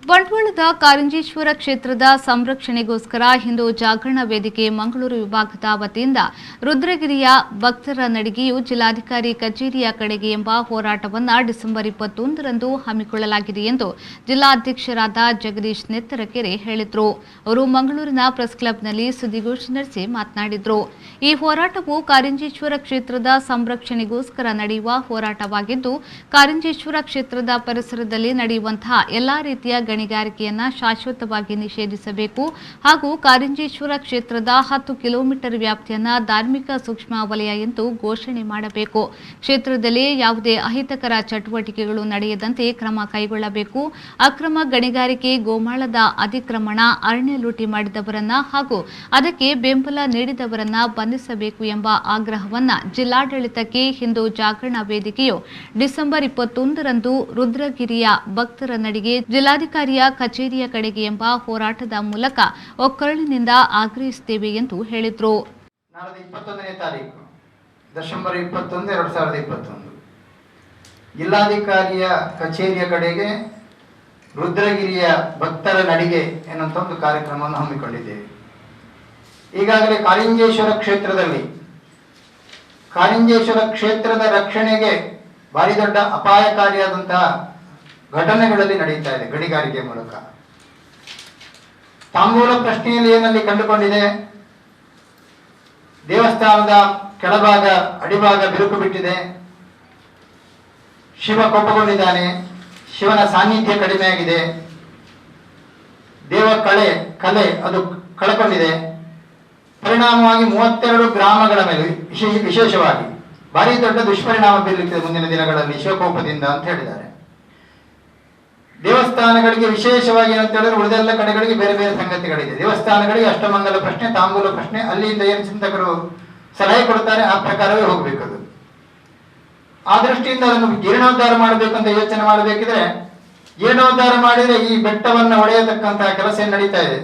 ಬಂಟ್ವಾಳದ ಕಾರಿಂಜೇಶ್ವರ ಕ್ಷೇತ್ರದ ಸಂರಕ್ಷಣೆಗೋಸ್ಕರ ಹಿಂದೂ ಜಾಗರಣ ವೇದಿಕೆ ಮಂಗಳೂರು ವಿಭಾಗದ ವತಿಯಿಂದ ರುದ್ರಗಿರಿಯ ಭಕ್ತರ ನಡಿಗೆಯು ಜಿಲ್ಲಾಧಿಕಾರಿ ಕಚೇರಿಯ ಕಡೆಗೆ ಎಂಬ ಹೋರಾಟವನ್ನು ಡಿಸೆಂಬರ್ 21ರಂದು ಹಮ್ಮಿಕೊಳ್ಳಲಾಗಿದೆ ಎಂದು ಜಿಲ್ಲಾಧ್ಯಕ್ಷರಾದ ಜಗದೀಶ್ ನೆತ್ತರಕೆರೆ ಹೇಳಿದರು. ಅವರು ಮಂಗಳೂರಿನ ಪ್ರೆಸ್ ಕ್ಲಬ್ನಲ್ಲಿ ಸುದ್ದಿಗೋಷ್ಠಿ ನಡೆಸಿ ಮಾತನಾಡಿದರು. ಈ ಹೋರಾಟವು ಕಾರಿಂಜೇಶ್ವರ ಕ್ಷೇತ್ರದ ಸಂರಕ್ಷಣೆಗೋಸ್ಕರ ನಡೆಯುವ ಹೋರಾಟವಾಗಿದ್ದು, ಕಾರಿಂಜೇಶ್ವರ ಕ್ಷೇತ್ರದ ಪರಿಸರದಲ್ಲಿ ನಡೆಯುವಂತಹ ಎಲ್ಲಾ ರೀತಿಯ ಗಣಿಗಾರಿಕೆಯನ್ನು ಶಾಶ್ವತವಾಗಿ ನಿಷೇಧಿಸಬೇಕು ಹಾಗೂ ಕಾರಿಂಜೇಶ್ವರ ಕ್ಷೇತ್ರದ 10 ಕಿಲೋಮೀಟರ್ ವ್ಯಾಪ್ತಿಯನ್ನು ಧಾರ್ಮಿಕ ಸೂಕ್ಷ್ಮ ವಲಯ ಎಂದು ಘೋಷಣೆ ಮಾಡಬೇಕು. ಕ್ಷೇತ್ರದಲ್ಲಿ ಯಾವುದೇ ಅಹಿತಕರ ಚಟುವಟಿಕೆಗಳು ನಡೆಯದಂತೆ ಕ್ರಮ ಕೈಗೊಳ್ಳಬೇಕು. ಅಕ್ರಮ ಗಣಿಗಾರಿಕೆ, ಗೋಮಾಳದ ಅತಿಕ್ರಮಣ, ಅರಣ್ಯ ಲೂಟಿ ಮಾಡಿದವರನ್ನ ಹಾಗೂ ಅದಕ್ಕೆ ಬೆಂಬಲ ನೀಡಿದವರನ್ನ ಬಂಧಿಸಬೇಕು ಎಂಬ ಆಗ್ರಹವನ್ನು ಜಿಲ್ಲಾಡಳಿತಕ್ಕೆ ಹಿಂದೂ ಜಾಗರಣ ವೇದಿಕೆಯು ಡಿಸೆಂಬರ್ 21ರಂದು ರುದ್ರಗಿರಿಯ ಭಕ್ತರ ನಡಿಗೆ ಜಿಲ್ಲಾಧಿಕಾರಿಯ ಕಚೇರಿಯ ಕಡೆಗೆ ಎಂಬ ಹೋರಾಟದ ಮೂಲಕ ಒಕ್ಕರಳಿನಿಂದ ಆಗ್ರಹಿಸುತ್ತೇವೆ ಎಂದು ಹೇಳಿದರು. ನಾಳೆ 21ನೇ ತಾರೀಕು ಡಿಸೆಂಬರ್ 21, 2021 ಜಿಲ್ಲಾಧಿಕಾರಿಯ ಕಚೇರಿಯ ಕಡೆಗೆ ರುದ್ರಗಿರಿಯ ಭಕ್ತರ ನಡಿಗೆ ಎನ್ನುವಂಥ ಒಂದು ಕಾರ್ಯಕ್ರಮವನ್ನು ಹಮ್ಮಿಕೊಂಡಿದ್ದೇವೆ. ಈಗಾಗಲೇ ಕಾರಿಂಜೇಶ್ವರ ಕ್ಷೇತ್ರದ ರಕ್ಷಣೆಗೆ ಭಾರಿ ದೊಡ್ಡ ಅಪಾಯಕಾರಿಯಾದಂತಹ ಘಟನೆಗಳಲ್ಲಿ ನಡೀತಾ ಇದೆ ಗಣಿಗಾರಿಕೆ ಮೂಲಕ. ತಾಂಬೂಲ ಪ್ರಶ್ನೆಯಲ್ಲಿ ಏನಲ್ಲಿ ಕಂಡುಕೊಂಡಿದೆ, ದೇವಸ್ಥಾನದ ಕೆಳಭಾಗ ಅಡಿಭಾಗ ಬಿರುಕು ಬಿಟ್ಟಿದೆ, ಶಿವ ಕೋಪಗೊಂಡಿದ್ದಾನೆ, ಶಿವನ ಸಾನ್ನಿಧ್ಯ ಕಡಿಮೆಯಾಗಿದೆ, ದೇವ ಕಲೆ ಅದು ಕಳಕೊಂಡಿದೆ. ಪರಿಣಾಮವಾಗಿ 32 ಗ್ರಾಮಗಳ ಮೇಲೆ ವಿಶೇಷವಾಗಿ ಭಾರಿ ದೊಡ್ಡ ದುಷ್ಪರಿಣಾಮ ಬೀರಲಿಕ್ಕೆ ಮುಂದಿನ ದಿನಗಳಲ್ಲಿ ಶಿವಕೋಪದಿಂದ ಅಂತ ಹೇಳಿದ್ದಾರೆ. ದೇವಸ್ಥಾನಗಳಿಗೆ ವಿಶೇಷವಾಗಿ ಏನಂತ ಹೇಳಿದ್ರೆ ಉಳಿದೆಲ್ಲ ಕಡೆಗಳಿಗೆ ಬೇರೆ ಬೇರೆ ಸಂಗತಿಗಳಿದೆ. ದೇವಸ್ಥಾನಗಳಿಗೆ ಅಷ್ಟಮಂಗಲ ಪ್ರಶ್ನೆ, ತಾಂಬೂಲ ಪ್ರಶ್ನೆ, ಅಲ್ಲಿಂದ ಏನು ಚಿಂತಕರು ಸಲಹೆ ಕೊಡ್ತಾರೆ ಆ ಪ್ರಕಾರವೇ ಹೋಗ್ಬೇಕದು. ಆ ದೃಷ್ಟಿಯಿಂದ ಅದನ್ನು ಜೀರ್ಣೋದ್ಧಾರ ಮಾಡಬೇಕಂತ ಯೋಚನೆ ಮಾಡಬೇಕಿದ್ರೆ, ಜೀರ್ಣೋದ್ಧಾರ ಮಾಡಿದ್ರೆ ಈ ಬೆಟ್ಟವನ್ನು ಒಡೆಯತಕ್ಕಂತಹ ಕೆಲಸ ಏನು ನಡೀತಾ ಇದೆ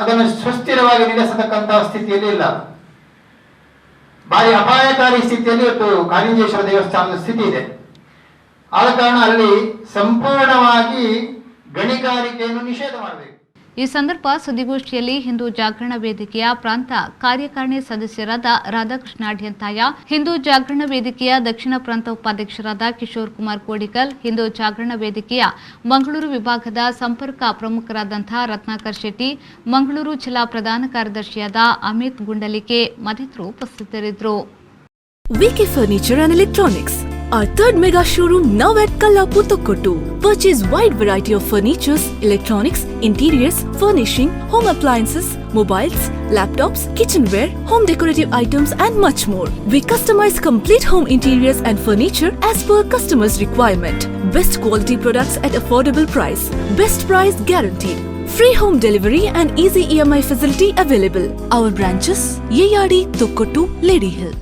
ಅದನ್ನು ಸುಸ್ಥಿರವಾಗಿ ನಿಲ್ಲಿಸತಕ್ಕಂತಹ ಸ್ಥಿತಿಯಲ್ಲಿ ಇಲ್ಲ. ಭಾರಿ ಅಪಾಯಕಾರಿ ಸ್ಥಿತಿಯಲ್ಲಿ ಇವತ್ತು ಕಾರಿಂಜೇಶ್ವರ ದೇವಸ್ಥಾನದ ಸ್ಥಿತಿ ಇದೆ. ಆದ ಕಾರಣ ಅಲ್ಲಿ ಸಂಪೂರ್ಣವಾಗಿ ಗಣಿಗಾರಿಕೆಯನ್ನು ನಿಷೇಧ ಮಾಡಬೇಕು. ಈ ಸಂದರ್ಭ ಸುದ್ದಿಗೋಷ್ಠಿಯಲ್ಲಿ ಹಿಂದೂ ಜಾಗರಣ ವೇದಿಕೆಯ ಪ್ರಾಂತ ಕಾರ್ಯಕಾರಿಣಿ ಸದಸ್ಯರಾದ ರಾಧಾಕೃಷ್ಣ ಅಡ್ಯಂತಾಯ, ಹಿಂದೂ ಜಾಗರಣ ವೇದಿಕೆಯ ದಕ್ಷಿಣ ಪ್ರಾಂತ ಉಪಾಧ್ಯಕ್ಷರಾದ ಕಿಶೋರ್ ಕುಮಾರ್ ಕೋಡಿಕಲ್, ಹಿಂದೂ ಜಾಗರಣ ವೇದಿಕೆಯ ಮಂಗಳೂರು ವಿಭಾಗದ ಸಂಪರ್ಕ ಪ್ರಮುಖರಾದಂತಹ ರತ್ನಾಕರ್ ಶೆಟ್ಟಿ, ಮಂಗಳೂರು ಜಿಲ್ಲಾ ಪ್ರಧಾನ ಕಾರ್ಯದರ್ಶಿಯಾದ ಅಮಿತ್ ಗುಂಡಲಿಕೆ ಮತ್ತಿತರರು ಉಪಸ್ಥಿತರಿದ್ದರು. V K furniture and electronics, our third mega showroom now at Kallapu, Tokkottu. Purchase wide variety of furnitures, electronics, interiors, furnishing, home appliances, mobiles, laptops, kitchenware, home decorative items and much more. We customize complete home interiors and furniture as per customers' requirement. Best quality products at affordable price. Best price guaranteed. Free home delivery and easy EMI facility available. Our branches: Yeyadi, Tokkottu, Lady Hill.